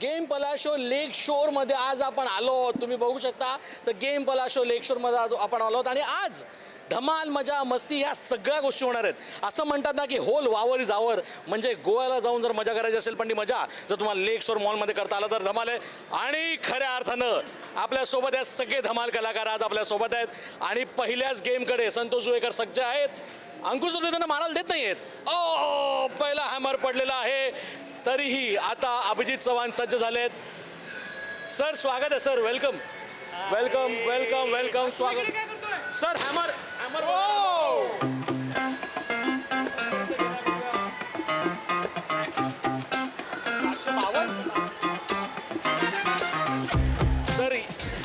Game पलाशो लेक शोरमध्ये आज आपण आलो आहोत. तुम्ही बघू शकता तर गेम पलाशो लेक शोरमध्ये आपण आलो आहोत आणि आज धमाल मजा मस्ती ह्या सगळ्या गोष्टी होणार आहेत. असं म्हणतात ना की होल वावर इज आवर, म्हणजे गोव्याला जाऊन जर मजा करायची असेल पण ती मजा जर तुम्हाला लेक शोर मॉलमध्ये करता आलं तर धमाल आहे. आणि खऱ्या अर्थानं आपल्यासोबत या सगळे धमाल कलाकार आज आपल्यासोबत आहेत आणि पहिल्याच गेमकडे संतोष जुवेकर सज्ज आहेत. अंकुश होते त्यांना मारायला देत नाही आहेत. ओ पहिला हॅमर पडलेला आहे, तरीही आता अभिजित चव्हाण सज्ज झालेत. सर स्वागत आहे sir, welcome welcome welcome welcome स्वागत सर. Hammer hammer sir.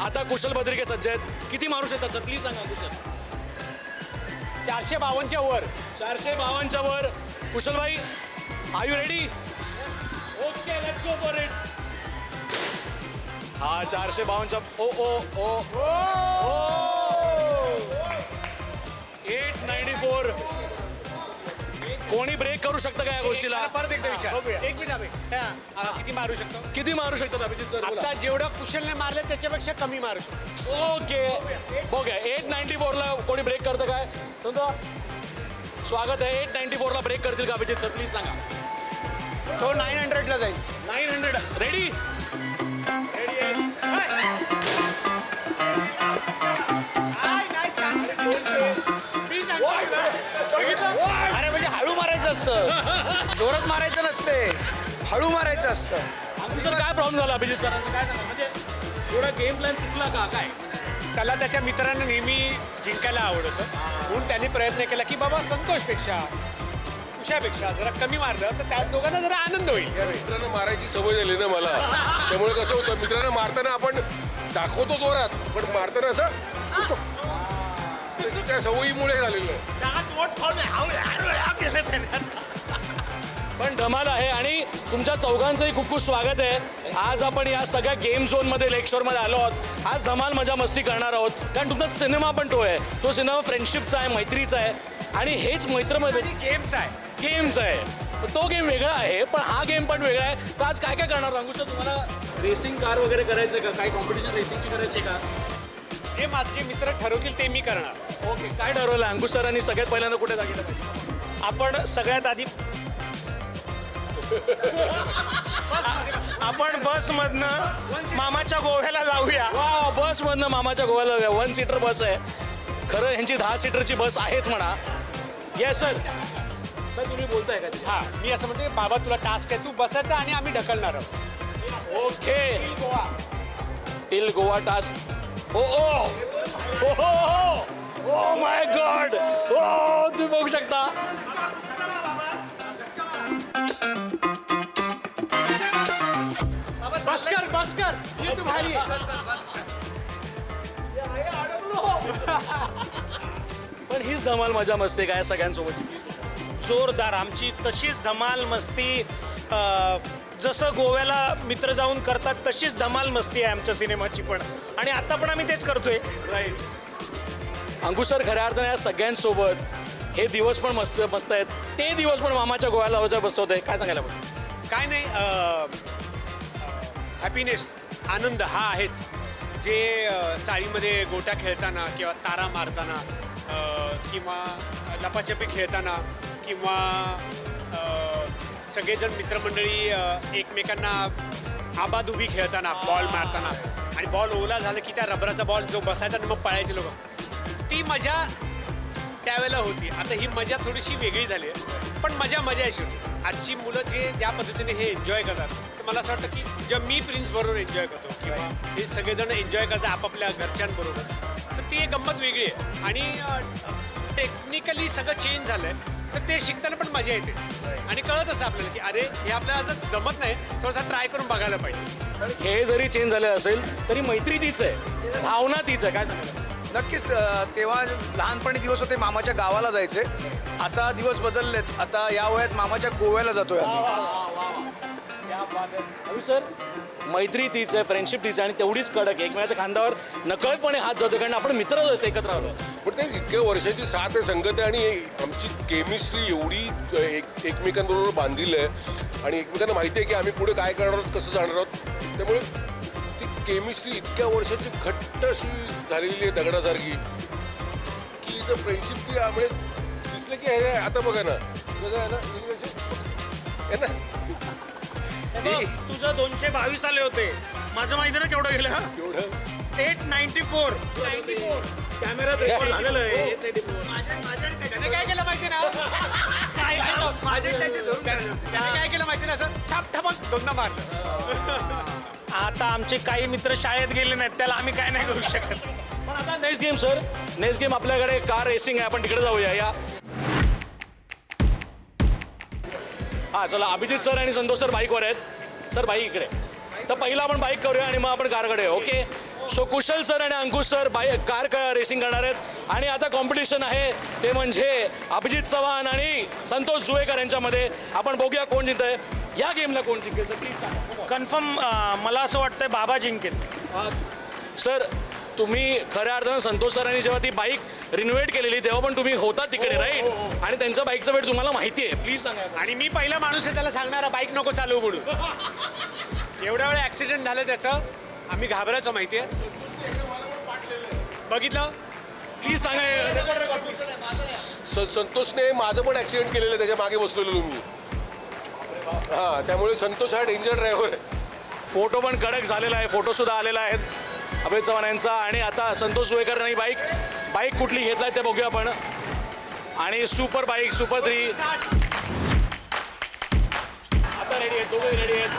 आता कुशल भद्रिके सज्ज आहेत. किती मारू शकतात सर प्लीज सांगा कुशल. 452च्या वर. 452च्या वर. कुशल भाई are you ready? Okay let's go for it. हा 452च्या ओ ओ ओ 894. कोणी ब्रेक करू शकतं का या गोष्टीला? परत एकदा विचार. एक मिनिट अभि. किती मारू शकतो? किती मारू शकतात अभिजित सर? आता जेवढं कुशलने मारले त्याच्यापेक्षा कमी मारू शकतो. ओके बघूया 894ला कोणी ब्रेक करतं काय? तुमचं स्वागत आहे. 894ला ब्रेक करतील का अभिजित सर प्लीज सांगा. तो 900ला जाईल. 900 रेडी? रेडी आहे. अरे म्हणजे हळू मारायचं असतं, जोरात मारायचं नसते, हळू मारायचं असतं. सर काय प्रॉब्लेम झाला अभिजित सरांचं काय सांगा? म्हणजे थोडा गेम प्लॅन चुकला का काय? त्याला त्याच्या मित्रांना नेहमी जिंकायला आवडतं म्हणून त्यांनी प्रयत्न केला की बाबा संतोषपेक्षा उषापेक्षा जरा कमी मारलं तर त्या दोघांना जरा आनंद होईल. मित्रांना मारायची सवय झाली ना मला, त्यामुळे कसं होतं मित्रांना मारताना आपण दाखवतो जोरात पण मारताना असं त्या सवयीमुळे झालेलं आहे. पण धमाल आहे आणि तुमच्या चौघांचंही खूप खूप स्वागत आहे. आज आपण या सगळ्या गेम झोनमध्ये लेक्चरमध्ये आलो आहोत. आज धमाल मजा मस्ती करणार आहोत कारण तुमचा सिनेमा पण तो आहे. तो सिनेमा फ्रेंडशिपचा आहे, मैत्रीचा आहे आणि हेच मैत्रमध्ये गेमचा आहे. गेम्स आहे. तो गेम वेगळा आहे पण हा गेम पण वेगळा आहे. तर आज काय काय करणार अंकुश? तुम्हाला रेसिंग कार वगैरे करायचं का? काही कॉम्पिटिशन रेसिंगची करायची का? जे माझे मित्र ठरवतील ते मी करणार. ओके काय ठरवलं अंकुश सरांनी सगळ्यात पहिल्यांदा कुठे जायला पाहिजे? आपण सगळ्यात आधी आपण बसमधनं मामाच्या गोव्याला जाऊया. वा बसमधनं मामाच्या गोव्याला 1 सीटर बस आहे. खरं ह्यांची 10 सीटरची बस आहेच म्हणा. Yes sir. सर तुम्ही बोलताय का? हां मी असं म्हणते बाबा तुला टास्क आहे, तू बसायचा आणि आम्ही ढकलणार आहोत. Okay till Goa task. Oh oh oh my god. Oh तुम्ही बघू शकता. बसकर बसकर ये तू भारी आहे. पण हीच धमाल मजा मस्ती काय सगळ्यांसोबत जोरदार आमची तशीच धमाल मस्ती. जसं गोव्याला मित्र जाऊन करतात तशीच धमाल मस्ती आहे आमच्या सिनेमाची पण. आणि आता पण आम्ही तेच करतोय. राईट. अंकुश सर खऱ्या अर्थाने या सगळ्यांसोबत हे दिवस पण मस्त मस्त आहेत. ते दिवस पण मामाच्या गोव्याला बसवत काय सांगायला पाहिजे? काय नाही हॅपीनेस आनंद हा आहेच. जे चाळीमध्ये गोट्या खेळताना किंवा तारा मारताना किंवा लपाछपी खेळताना किंवा सगळेजण मित्रमंडळी एकमेकांना आबाधुबी खेळताना बॉल मारताना आणि बॉल ओला झाला की त्या रबराचा बॉल जो बसायचा आणि मग पळायचे लोक, ती मजा त्यावेळेला होती. आता ही मजा थोडीशी वेगळी झाली आहे पण मजा आहे शेवटी. आजची मुलं जे ज्या पद्धतीने हे एन्जॉय करतात तर मला असं वाटतं की जेव्हा मी प्रिन्सबरोबर एन्जॉय करतो किंवा हे सगळेजण एन्जॉय करतात आपापल्या घरच्यांबरोबर तर ती एक गंमत वेगळी आहे. आणि टेक्निकली सगळं चेंज झालं आहे तर ते शिकताना पण मजा येते आणि कळत असं आपल्याला की अरे हे आपल्याला आता जमत नाही, थोडासा ट्राय करून बघायला पाहिजे. हे जरी चेंज झाले असेल तरी मैत्री तीच आहे, भावना तीच आहे. काय सांगायला? नक्कीच. तेव्हा लहानपणी दिवस होते मामाच्या गावाला जायचे, आता दिवस बदललेत. आता या वयात मामाच्या गोव्याला जातोय आम्ही. अभि सर मैत्री तीच आहे, फ्रेंडशिप तीच आहे आणि तेवढीच कडक आहे. एकमेकाच्या खांद्यावर नकळतपणे हात जातो कारण आपण मित्रच असतो, एकत्र आलो. पण ते इतक्या वर्षाची साथ आहे, संगत आहे आणि आमची केमिस्ट्री एवढी एकमेकांबरोबर बांधील आहे आणि एकमेकांना माहिती आहे की आम्ही पुढे काय करणार आहोत, कसं जाणार आहोत. त्यामुळे ती केमिस्ट्री इतक्या वर्षाची घट्ट अशी झालेली आहे दगडासारखी की तर फ्रेंडशिप ती आम्ही दिसलं की हे आता बघा ना कसं आहे ना आहे ना तुझं 222 आले होते, माझं माहिती ना केवढं गेलं. एवढं 894. कॅमेरा रेकॉर्ड झालेलं आहे. त्याने काय केलं माहिती ना माझे त्याचे धरून ठेवले. त्याने काय केलं माहिती ना असं ठप ठपक दोनदा मारलं. आता आमचे काही मित्र शाळेत गेले नाहीत, त्याला आम्ही काय नाही करू शकत. पण आता next game sir, next game आपल्याकडे कार रेसिंग आहे. आपण तिकडे जाऊया. या हा चला, अभिजित सर आणि संतोष सर बाईकवर आहेत. सर बाईक इकडे. तर पहिला आपण बाईक करूया आणि मग आपण कारकडे. ओके. सो कुशल सर आणि अंकुश सर कार रेसिंग करणार आहेत आणि आता कॉम्पिटिशन आहे ते म्हणजे अभिजित चव्हाण आणि संतोष जुवेकर यांच्यामध्ये. आपण बघूया कोण जिंकतंय. या गेमला कोण जिंकेल सर प्लीज सांगा. कन्फर्म मला असं वाटतंय बाबा जिंकेल. सर तुम्ही खऱ्या अर्थानं संतोष सरांनी जेव्हा ती बाईक रिनोव्हेट केलेली तेव्हा पण तुम्ही होता तिकडे राईट आणि त्यांचा बाईकचा वेळ तुम्हाला माहिती आहे. प्लीज सांगा. आणि मी पहिला माणूस आहे त्याला सांगणारा बाईक नको चालवू म्हणून. एवढ्या वेळा ऍक्सिडेंट झालं त्याचं, आम्ही घाबरायचो माहिती आहे. बघितलं. प्लीज सांगा. संतोषने माझं पण ॲक्सिडेंट केलेलं आहे, त्याच्या मागे बसलेलो मी. हां, त्यामुळे संतोष हा डेंजर ड्रायव्हर आहे. फोटो पण कडक झालेला आहे, फोटो सुद्धा आलेला आहेत अभिजित चव्हाण यांचा. आणि आता संतोष जुवेकर यांनी बाईक कुठली घेतलाय ते बघूया आपण. आणि सुपर बाईक सुपर 3 आता रेडी आहेत, दोघंही रेडी आहेत.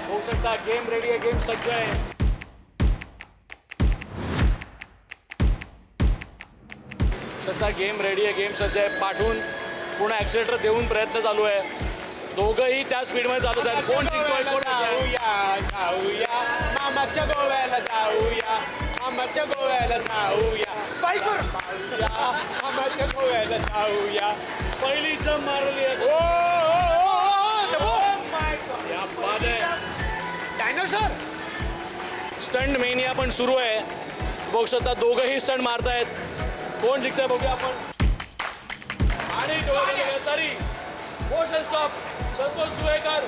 होऊ शकता गेम रेडी आहे, गेम सज्ज आहे. सध्या गेम रेडी आहे, गेम सज्ज आहे. पाठवून पुन्हा ॲक्सिलेटर देऊन प्रयत्न चालू आहे. दोघंही त्या स्पीडमध्ये चालू आहेत. कोण जिंकतोय कोण जाऊया जाऊया मामाच्या गोव्याला जाऊया, मामाच्या गोव्याला जाऊया, बाईकवर जाऊया, मामाच्या गोव्याला जाऊया. पहिली जम मारली आहे. या बाद आहे. डायनोसॉर. स्टंट मेनिया पण सुरू आहे. बघू शकता दोघंही स्टंट मारतायत. कोण जिंकतंय बघूया आपण. आणि तरी मोशन स्टॉप संतोष जुवेकर.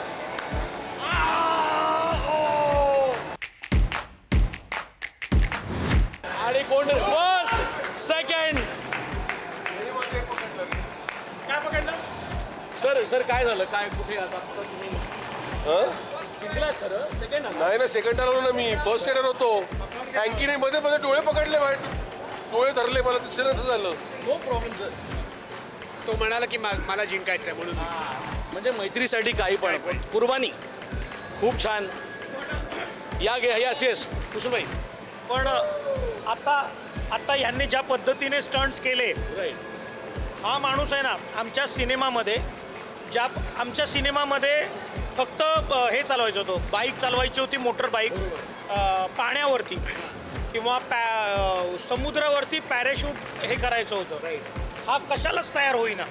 आणि कोण फर्स्ट सेकंड काय पकडलं. सर काय झालं काय कुठे आता तुम्ही हं? जिंकला सर सेकंड नाही ना, सेकंड आलो ना मी. फर्स्ट एडर होतो. अँकीने मध्ये मध्ये डोळे पकडले, डोळे धरले, मला दिसेल असं झालं. No problem sir. तो म्हणाला की मला जिंकायचं आहे म्हणून. म्हणजे मैत्रीसाठी काही पण कुर्बानी. खूप छान. या गे यस येस कुशलभाई. पण आता ह्यांनी ज्या पद्धतीने स्टंट्स केले, राईट. हा माणूस आहे ना आमच्या सिनेमामध्ये फक्त हे चालवायचं होतं, बाईक चालवायची होती, मोटर बाईक पाण्यावरती किंवा समुद्रावरती पॅराशूट हे करायचं होतं. हा कशालाच तयार होईना.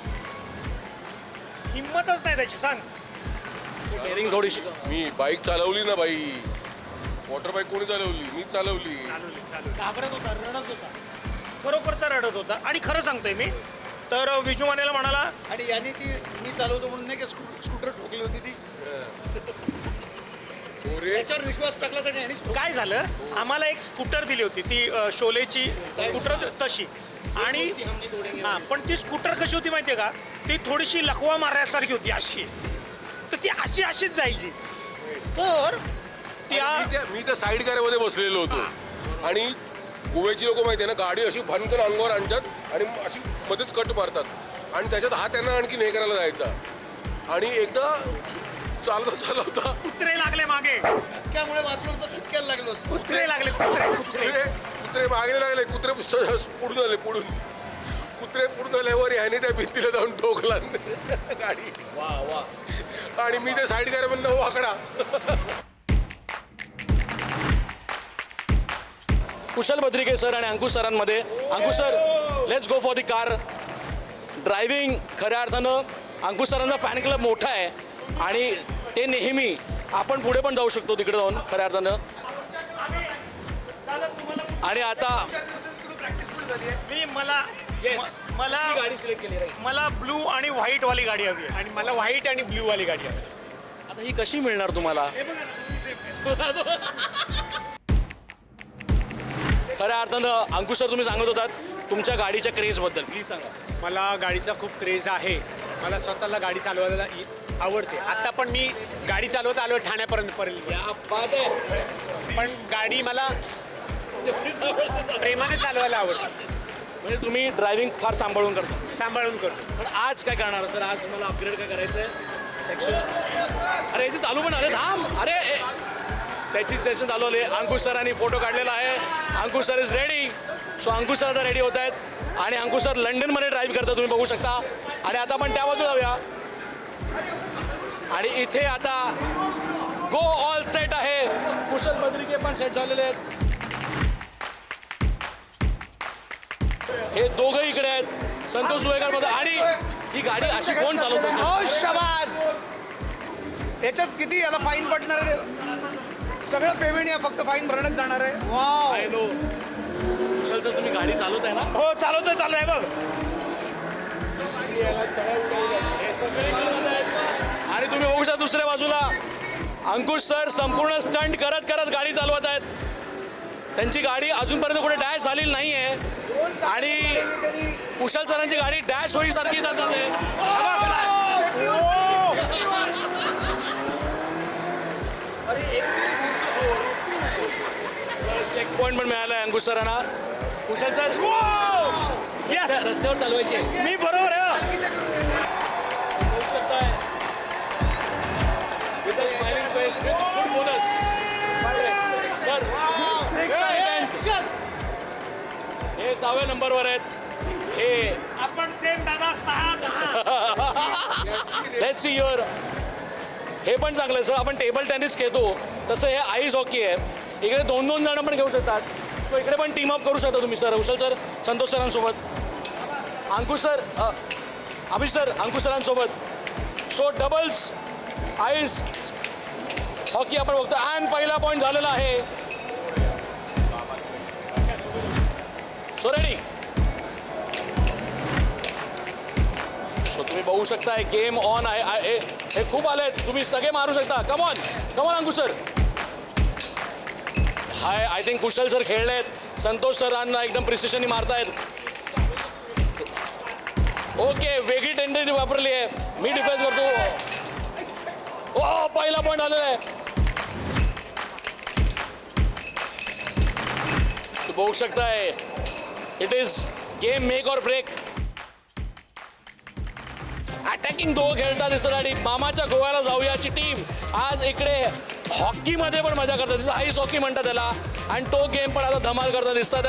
हिंमतच नाही त्याची. सांग. डेअरिंग थोडीशी. मी बाईक चालवली ना बाई. वॉटर बाईक कोणी चालवली? मी चालवली. घाबरत होता, रडत होता, खरोखरचा रडत होता. आणि खरं सांगतोय मी तर विजूमानेला म्हणाला. आणि याने ती मी चालवतो म्हणून नाही का स्कूटर ठोकली होती ती. त्याच्यावर विश्वास टाकल्यासाठी आणि काय झालं, आम्हाला एक स्कूटर दिली होती ती शोलेची स्कूटर तशी. आणि हां, पण ती स्कूटर कशी होती माहिती आहे का, ती थोडीशी लखवा मारण्यासारखी होती अशी. तर ती अशीच जायची. तर मी त्या साईड कारमध्ये बसलेलो होतो आणि गोव्याची लोक माहिती आहे ना, गाडी अशी भनकन अंगावर आणतात आणि अशी मध्येच कट मारतात आणि त्याच्यात हा त्यांना आणखी हे करायला जायचा. आणि एकदा चालवता कुत्रे लागले मागे. त्यामुळे वाचून तितक्याला लागलो. कुत्रे लागले. कुत्रे मागे लागले. कुत्रे पुढून आले. कुत्रे पुढून आल्यावर ह्याने त्या भिंतीला जाऊन ठोकला गाडी. वा वा. आणि मी त्या साईड कारमधनं वाकडा. कुशल बद्रिके सर आणि अंकुश सरांमध्ये. Ankush sir let's go for the car driving. खऱ्या अर्थानं अंकुश सरांचा फॅन क्लब मोठा आहे आणि ते नेहमी आपण पुढे पण जाऊ शकतो तिकडे जाऊन खऱ्या अर्थानं. आणि आता मला गाडी सिलेक्ट केली आहे. मला ब्लू आणि व्हाईट वाली गाडी हवी आहे. आणि मला व्हाईट आणि ब्ल्यू वाली गाडी आहे. आता ही कशी मिळणार तुम्हाला? खऱ्या अर्थानं अंकुश सर तुम्ही सांगत होतात तुमच्या गाडीच्या क्रेजबद्दल, प्लीज सांगा. मला गाडीचा खूप क्रेज आहे. मला स्वतःला गाडी चालवायला आवडते. आता पण मी गाडी चालवत आलो ठाण्यापर्यंत. पण गाडी मला प्रेमाने चालवायला आवडते. म्हणजे तुम्ही ड्रायव्हिंग फार सांभाळून करता. सांभाळून करतो. पण आज काय करणार सर? आज तुम्हाला अपग्रेड काय करायचं आहे? सेक्शन अरे याची चालू पण आले थांब. अरे त्याची सेशन चालू आले. अंकुश सरांनी फोटो काढलेला आहे. Ankush sir is ready. So Ankush sir आता रेडी होत आहेत आणि अंकुश सर लंडनमध्ये ड्राईव्ह करतात तुम्ही बघू शकता. आणि आता आपण त्या बाजूला जाऊया. आणि इथे आता गो ऑल सेट आहे. कुशल बद्रिके पण सेट झालेले आहेत. हे दोघं इकडे आहेत. संतोष वेगर मध्ये. आणि ही गाडी अशी कोण चालवतो? हो शाबास. याच्यात किती याला फाईन पडणार आहे? सगळं पेमेंट या फक्त फाईन भरण्यात जाणार आहे. Wow. I know. Kushal sir तुम्ही गाडी चालवताय ना? हो चालवतोय बघ. हे सगळे करत आहेत. आणि तुम्ही बघू शकता दुसऱ्या बाजूला अंकुश सर संपूर्ण स्टंट करत करत गाडी चालवत आहेत. त्यांची गाडी अजूनपर्यंत कुठे डॅश झालेली नाही आहे. आणि कुशल सरांची गाडी डॅश होईसारखी जातात आहे. चेक पॉईंट पण मिळाला आहे अंकुश सरांना. कुशल सर रस्त्यावर चालवायचे. मी बरोबर आहे. बघू शकताय. With a smiling face, with good bonus. Sir, हे 6व्या नंबरवर आहेत. हे आपण सेम दादा 6 लेट्स सी युअर. हे पण चांगलं आहे सर. आपण टेबल टेनिस खेळतो तसं हे आईस हॉकी आहे. इकडे 2-2 जण पण घेऊ शकतात. सो इकडे पण टीम अप करू शकता तुम्ही सर. कुशल सर संतोष सरांसोबत, अंकुश सर अभिष सर अंकुश सरांसोबत. सो डबल्स आईस हॉकी आपण बघतो. अँड पहिला पॉईंट झालेला आहे. So ready. सो तुम्ही बघू शकता गेम ऑन आहे. हे खूप आलेत. तुम्ही सगळे मारू शकता. Come on come on Ankush sir. Hi I think Kushal sir खेळलेत. संतोष सरांना एकदम प्रिसिशननी मारतायत. ओके वेगळी टेंडरी वापरली आहे. मी डिफेन्स करतो. ओ पहिला पॉईंट आलेला आहे. तू बघू शकताय इट इज गेम मेक और ब्रेक. अटॅकिंग दोघं खेळता दिसतात. आणि मामाच्या गोव्याला जाऊयाची टीम आज इकडे हॉकीमध्ये पण मजा करतात दिसतात. आईस हॉकी म्हणतात त्याला. आणि तो गेम पण आता धमाल करता दिसतात.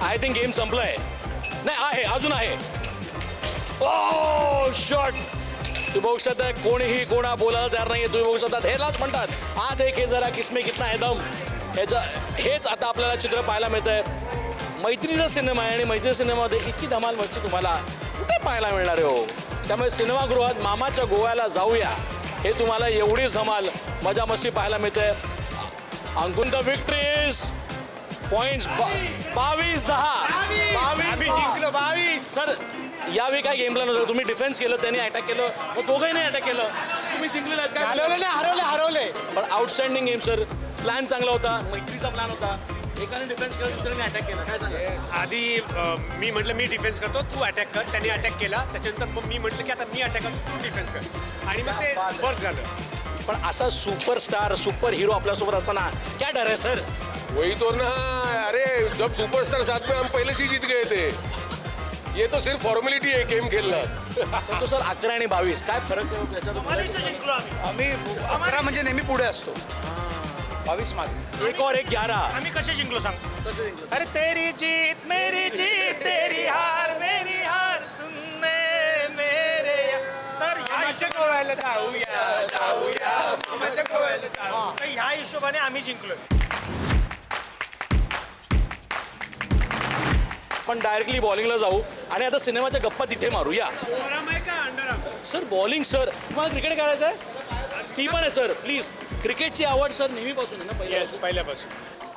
आय थिंक गेम संपलाय. नाही आहे अजून आहे. ओ शॉट. तू बघू शकता कोणीही कोणा बोलायला तयार नाही. तुम्ही बघू शकता हेलाच म्हणतात हा देख हे जरा किसमे कितना है दम. हेच आता आपल्याला चित्र पाहायला मिळतंय. मैत्रीचा सिनेमा आहे आणि मैत्री सिनेमामध्ये इतकी धमाल मस्ती तुम्हाला कुठे पाहायला मिळणार आहे हो. त्यामुळे सिनेमागृहात मामाच्या गोव्याला जाऊया हे तुम्हाला एवढीच धमाल मजा मस्ती पाहायला मिळते. अंकुन द विक्ट्रीज पॉइंट्स 22-10. 22 जिंकलं. 22 सर. यावेळी काय गेम प्लॅन होतं? तुम्ही डिफेन्स केलं त्यांनी अटॅक केलं. मग दोघंही नाही अटॅक केलं. तुम्ही जिंकलेलं काय? हरवले. पण आउटस्टँडिंग गेम सर. प्लॅन चांगला होता. मैत्रीचा प्लॅन होता. एकाने डिफेन्स केला दुसऱ्याने अटॅक केला. काय सांगा? आधी मी म्हटलं मी डिफेन्स करतो तू अटॅक कर. त्यांनी अटॅक केला. त्याच्यानंतर मग मी म्हटलं की आता मी अटॅक करतो तू डिफेन्स कर. आणि मग ते वर्क झालं. पण असा सुपरस्टार सुपर हिरो आपल्यासोबत असताना क्या डर है सर? वही तो ना. अरे जब सुपरस्टार साथ में हम पहले से ही जीत गए थे. ये तो सिर्फ फॉर्मेलिटी है गेम खेलना. तो सर 11 आणि 22 काय फरक आहे त्याच्यात? जिंकलो आम्ही 11 म्हणजे नेहमी पुढे असतो. 22 मागे. एक और एक 11. आम्ही कसे जिंकलो सांग. कसं जिंकलं? अरे तेरी जीत मेरी जीत तेरी हार मेरी हार सुनने मेरे तर ह्या हिशोबाने आम्ही जिंकलोय. पण डायरेक्टली बॉलिंगला जाऊ. आणि आता सिनेमाच्या गप्पा तिथे मारूया. सर बॉलिंग सर तुम्हाला क्रिकेट खेळायचं आहे ती पण आहे सर प्लीज. क्रिकेटची आवड सर नेहमीपासून आहे ना पहिल्यापासून.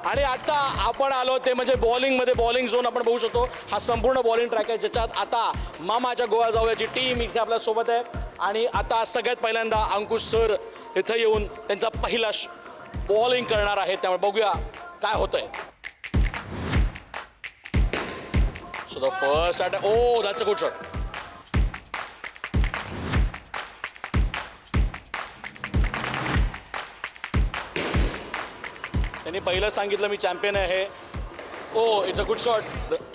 आणि आता आपण आलो ते म्हणजे बॉलिंगमध्ये बॉलिंग झोन आपण बघू शकतो. हा संपूर्ण बॉलिंग ट्रॅक आहे ज्याच्यात आता मामाच्या गोवा जाऊयाची टीम इथे आपल्यासोबत आहे. आणि आता सगळ्यात पहिल्यांदा अंकुश सर इथं येऊन त्यांचा पहिला बॉलिंग करणार आहे. त्यामुळे बघूया काय होतंय. So the first attack O that's a good shot. त्यांनी पहिलं सांगितलं मी चॅम्पियन आहे. Oh it's a good shot.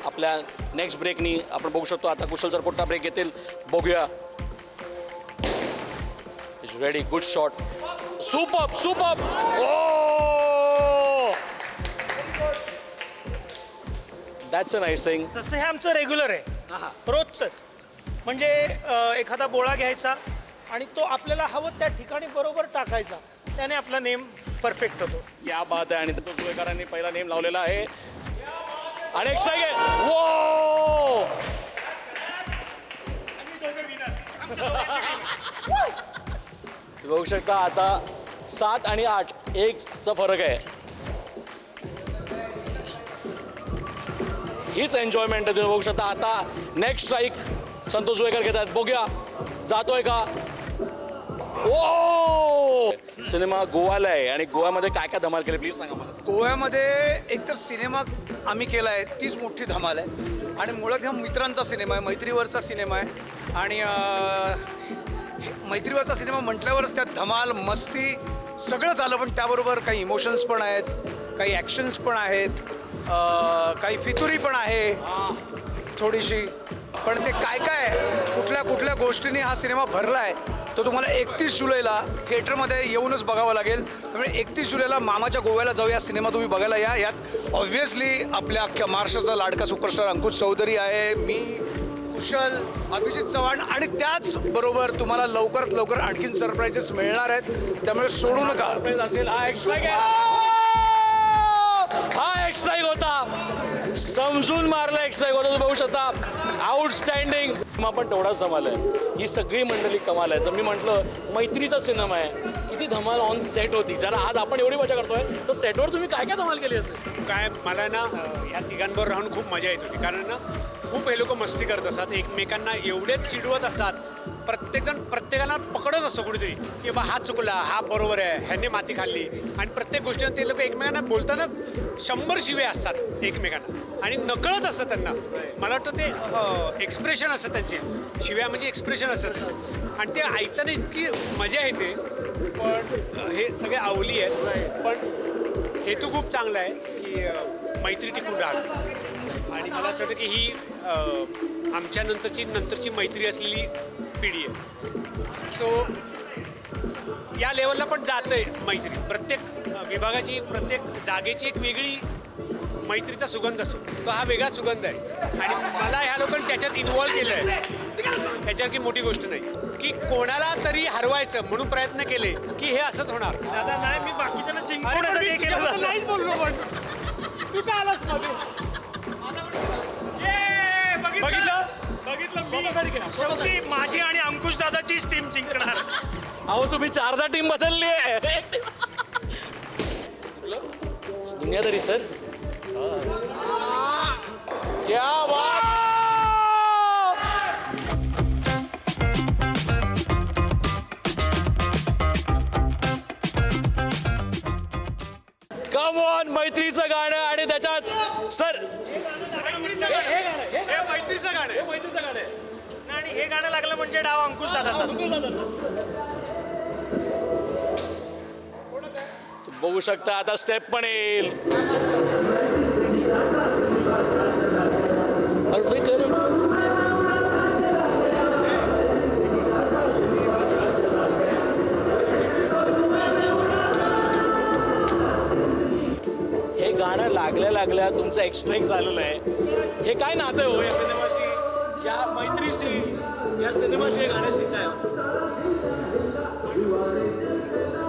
आपल्या नेक्स्ट ब्रेकनी आपण बघू शकतो आता कुशल सर कोणता ब्रेक घेतील बघूया. It's ready good shot. Super super. O that's a nice thing. तसं हे आमचं रेग्युलर आहे रोजचंच. म्हणजे एखादा बोळा घ्यायचा आणि तो आपल्याला हवं त्या ठिकाणी बरोबर टाकायचा. त्याने आपला नेम परफेक्ट होतो. या बात आहे. आणि तो सुवेकरांनी पहिला नेम लावलेला आहे आणि एक स्ट्राईक आहे. वो बघू शकता आता 7 आणि 8 1चा फरक आहे. हीच एन्जॉयमेंट आहे. तुम्ही बघू शकता आता नेक्स्ट स्ट्राईक संतोष सुवेकर घेत आहेत. बघूया जातोय का. ओ सिनेमा गोवाला आहे आणि गोव्यामध्ये काय काय धमाल केली प्लीज सांगा मला. गोव्यामध्ये एकतर सिनेमा आम्ही केला आहे तीच मोठी धमाल आहे. आणि मुळात हा मित्रांचा सिनेमा आहे, मैत्रीवरचा सिनेमा आहे. आणि मैत्रीवरचा सिनेमा म्हटल्यावरच त्यात धमाल मस्ती सगळं झालं. पण त्याबरोबर काही इमोशन्स पण आहेत, काही ॲक्शन्स पण आहेत, काही फितुरी पण आहे थोडीशी. पण ते काय काय कुठल्या कुठल्या गोष्टींनी हा सिनेमा भरला आहे तो तुम्हाला 31 जुलैला थिएटरमध्ये येऊनच बघावं लागेल. त्यामुळे 31 जुलैला मामाच्या गोव्याला जाऊया सिनेमा तुम्ही बघायला या. यात ऑब्व्हियसली आपल्या अख्ख्या महाराष्ट्राचा लाडका सुपरस्टार अंकुश चौधरी आहे, मी, कुशल, अभिजित चव्हाण आणि त्याचबरोबर तुम्हाला लवकरात लवकर आणखीन सरप्राईजेस मिळणार आहेत. त्यामुळे सोडू नका. असेल हा एक स्ट्राईक होता. समजून मारला एक स्ट्राईक होता. तुम्ही बघू शकता आउटस्टँडिंग. पण तेवढाच धमाल आहे. ही सगळी मंडळी कमाल आहे. तर मी म्हटलं मैत्रीचा सिनेमा आहे किती धमाल ऑन सेट होती. जरा आज आपण एवढी मजा करतोय तर सेटवर तुम्ही काय काय धमाल केली असेल. काय मला ना या तिघांबरोबर राहून खूप मजा येत होती. कारण ना खूप हे लोक मस्ती करत असतात, एकमेकांना एवढे चिडवत असतात. प्रत्येकजण प्रत्येकाला पकडत असतो कुठेतरी की बा हा चुकला, हा बरोबर आहे, ह्याने माती खाल्ली. आणि प्रत्येक गोष्टीनं ते लोक एकमेकांना बोलताना 100 शिवे असतात एकमेकांना आणि नकळत असतं त्यांना. मला वाटतं ते एक्सप्रेशन असतं त्यांचे. शिव्या म्हणजे एक्सप्रेशन असतं त्यांचे आणि ते ऐकताना इतकी मजा येते. पण हे सगळे आवली आहेत. पण हेतू खूप चांगला आहे की मैत्री टिकून राहते. आणि मला असं वाटतं की ही आमच्या नंतरची मैत्री असलेली पिढी आहे. सो या लेवलला पण जातंय मैत्री. प्रत्येक विभागाची प्रत्येक जागेची एक वेगळी मैत्रीचा सुगंध असतो. तो हा वेगळा सुगंध आहे आणि मला ह्या लोकांनी त्याच्यात इन्व्हॉल्व केलं आहे. त्याच्यात की मोठी गोष्ट नाही की कोणाला तरी हरवायचं म्हणून प्रयत्न केले की हे असंच होणार. दादा नाही मी बाकीच्यांना जिंकवण्यासाठी हे केलं जातं. नाहीच बोललो पण तू काय आलास मध्ये. बघितलं शेवटी माझी आणि अंकुश दादाचीच टीम जिंकणार. अहो तुम्ही 4दा टीम बदलली आहे. दुनियादारी सर क्या बात. कम ऑन मैत्रीचं गाणं आणि त्याच्यात सर मैत्रीचं गाणं आहे. आणि हे गाणं लागलं म्हणजे डाव अंकुश दादाचा. बघू शकता आता स्टेप पण येईल. हे गाणं लागल्या तुमचं एक्स्ट्रेक झालेलं आहे. हे काय नातं आहे हो या सिनेमाशी, या मैत्रीशी, या सिनेमाशी, या गाण्याशी काय.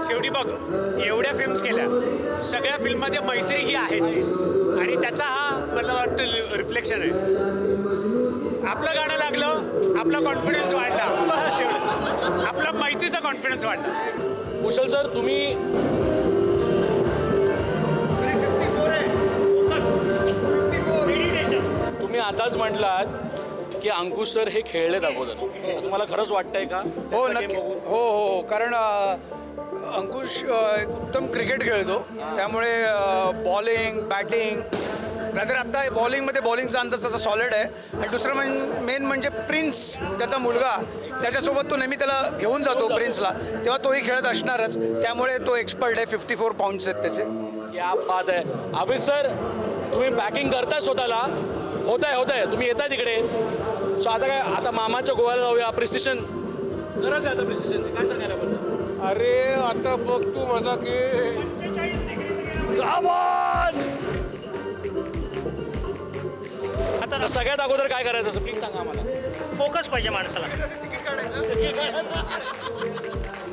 शेवटी बघ एवढ्या फिल्म्स केल्या, सगळ्या फिल्ममध्ये मैत्री ही आहेच आणि त्याचा हा मला वाटतं रिफ्लेक्शन आहे. आपलं गाणं लागलं, आपला कॉन्फिडन्स वाढला, बस एवढं. आपला माहितीचा कॉन्फिडन्स वाढला. कुशल सर, तुम्ही तुम्ही आताच म्हटलात की अंकुश सर हे खेळले अगोदर. तुम्हाला खरंच वाटतंय का? हो त्याचा नक्की. game बघून? हो कारण अंकुश एक उत्तम क्रिकेट खेळतो, त्यामुळे बॉलिंग बॅटिंग रादर आत्ता बॉलिंगमध्ये बॉलिंगचा अंदाज त्याचा सॉलिड आहे. आणि दुसरं मेन म्हणजे प्रिन्स त्याचा मुलगा, त्याच्यासोबत तो नेहमी त्याला घेऊन जातो प्रिन्सला, तेव्हा तोही खेळत असणारच, त्यामुळे तो एक्सपर्ट आहे. 54 पाऊंड्स आहेत त्याचे. क्या बात आहे. अभित सर, तुम्ही बॅकिंग करताय स्वतःला, होत आहे तुम्ही येताय तिकडे. सो आता काय, आता मामाच्या गोव्याला जाऊया. प्रिसिशन गरज आहे आता प्रिसिशनची, काय सांगायला पण? अरे आता बघ तू माझा की आता सगळ्यात अगोदर काय करायचं असं प्लीज सांगा आम्हाला. फोकस पाहिजे माणसाला.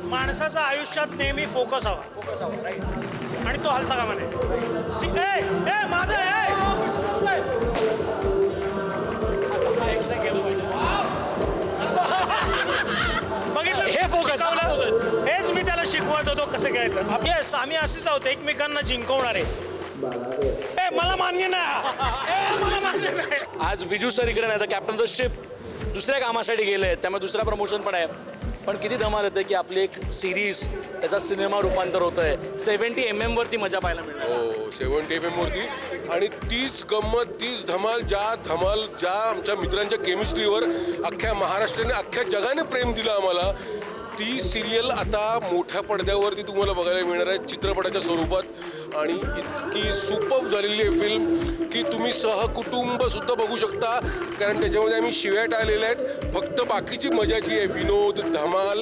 माणसाचा आयुष्यात नेहमी फोकस हवा आणि तो हलता कामा नाही. माझं बघितलं, हे focus, हा focus. हेच मी त्याला शिकवत होतो कसं खेळायचं. येस, आम्ही असेच आहोत, एकमेकांना जिंकवणारे. मला मान्य नाही, मला मान्य नाही. आज विजू सर इकडे नाही तर कॅप्टन द शिप दुसऱ्या कामासाठी गेले आहेत, त्यामुळे दुसरा प्रमोशन पण आहे. पण किती धमाल येते की आपली एक सिरीज त्याचा सिनेमा रूपांतर होतं आहे. 70 mm वरती मजा पाहायला मिळते. हो 70 mm वरती. आणि तीच गंमत, तीच धमाल ज्या आमच्या मित्रांच्या केमिस्ट्रीवर अख्ख्या महाराष्ट्राने, अख्ख्या जगाने प्रेम दिलं आम्हाला, ती सिरियल आता मोठ्या पडद्यावरती तुम्हाला बघायला मिळणार आहे चित्रपटाच्या स्वरूपात. आणि इतकी सुपर्ब झालेली आहे फिल्म की तुम्ही सहकुटुंब सुद्धा बघू शकता, कारण त्याच्यामध्ये आम्ही शिव्या टाळलेल्या आहेत. फक्त बाकीची मजा जी आहे, विनोद, धमाल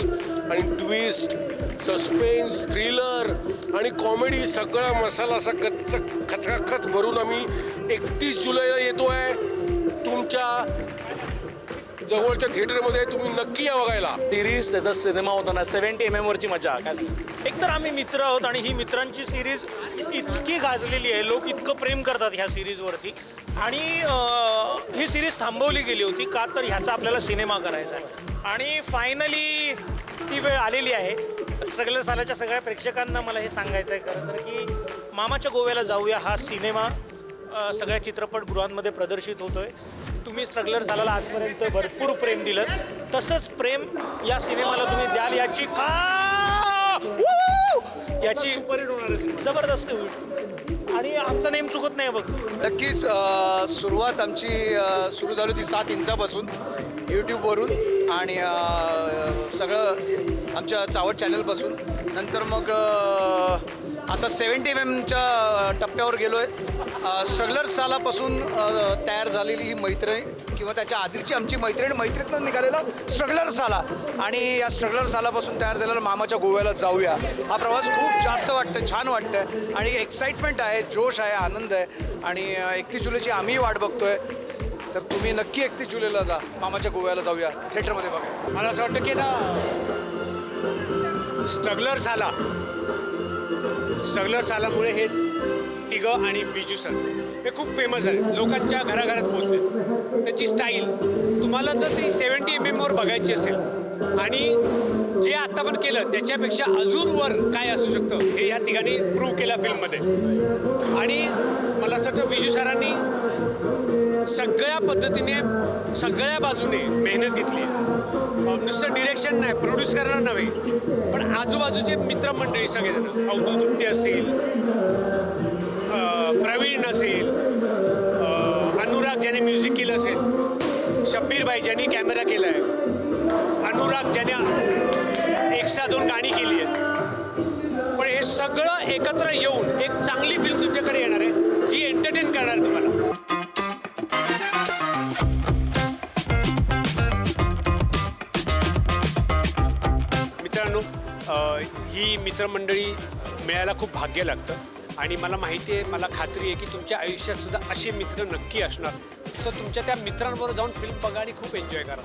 आणि ट्विस्ट, सस्पेन्स, थ्रिलर आणि कॉमेडी, सगळा मसाला असा खचाखच भरून आम्ही 31 जुलैला येतो आहे तुमच्या जवळच्या थिएटरमध्ये. तुम्ही नक्की या बघायला. सिरीज त्याचा सिनेमा होताना 70 mm वरची मजा काय सांगू? एकतर आम्ही मित्र आहोत आणि ही मित्रांची सिरीज इतकी गाजलेली आहे, लोक इतकं प्रेम करतात ह्या सिरीजवरती. आणि ही सिरीज थांबवली गेली होती का, तर ह्याचा आपल्याला सिनेमा करायचा आहे. आणि फायनली ती वेळ आलेली आहे. स्ट्रगलर सालाच्या सगळ्या प्रेक्षकांना मला हे सांगायचं आहे खरं तर की मामाच्या गोव्याला जाऊया हा सिनेमा सगळ्या चित्रपटगृहांमध्ये प्रदर्शित होतोय. तुम्ही स्ट्रगलर सालाला आजपर्यंत भरपूर प्रेम दिलं, तसंच प्रेम या सिनेमाला तुम्ही द्याल याची जबरदस्त होईल. आणि आमचा नेम चुकत नाही बघ. नक्कीच सुरुवात आमची सुरू झाली होती 7 इंचापासून यूट्यूबवरून, आणि सगळं आमच्या चावट चॅनलपासून. नंतर मग आता 70 mmच्या टप्प्यावर गेलो आहे. स्ट्रगलर सालापासून तयार झालेली ही मैत्रीण किंवा त्याच्या आधीची आमची मैत्रीतनं निघालेला स्ट्रगलर साला, आणि या स्ट्रगलर सालापासून तयार झालेला मामाच्या गोव्याला जाऊया हा प्रवास खूप जास्त वाटतं, छान वाटतं. आणि एक्साइटमेंट आहे, जोश आहे, आनंद आहे. आणि 31 जुलैची आम्ही वाट बघतोय. तर तुम्ही नक्की 31 जुलैला जा, मामाच्या गोव्याला जाऊया, थिएटरमध्ये बघा. मला असं वाटतं की ना स्ट्रगलर सालामुळे हे तिघं आणि बिजू सर हे खूप फेमस आहेत, लोकांच्या घराघरात पोहोचले. त्याची स्टाईल तुम्हाला जर ती 70 mm वर बघायची असेल आणि जे आत्ता पण केलं त्याच्यापेक्षा अजून वर काय असू शकतं हे या तिघांनी प्रूव्ह केलं फिल्ममध्ये. आणि मला असं वाटतं विजू सरांनी सगळ्या पद्धतीने सगळ्या बाजूने मेहनत घेतली आहे. नुसतं डिरेक्शन नाही, प्रोड्यूस करणार नव्हे, पण आजूबाजूचे मित्रमंडळी सगळेजण, अवधूत गुप्ते असेल, प्रवीण असेल, अनुराग ज्याने म्युझिक केलं असेल, शब्बीर भाई ज्यांनी कॅमेरा केला आहे, अनुराग ज्याने एक्स्ट्रा 2 गाणी केली आहेत. पण हे सगळं एकत्र येऊन एक चांगली फिल्म तुमच्याकडे येणार आहे जी एंटरटेन करणार तुम्हाला. मित्रांनो, ही मित्रमंडळी मिळायला खूप भाग्य लागतं. आणि मला माहिती आहे, मला खात्री आहे की तुमच्या आयुष्यात सुद्धा असे मित्र नक्की असणार. सो तुमच्या त्या मित्रांबरोबर जाऊन फिल्म बघा आणि खूप एन्जॉय करा.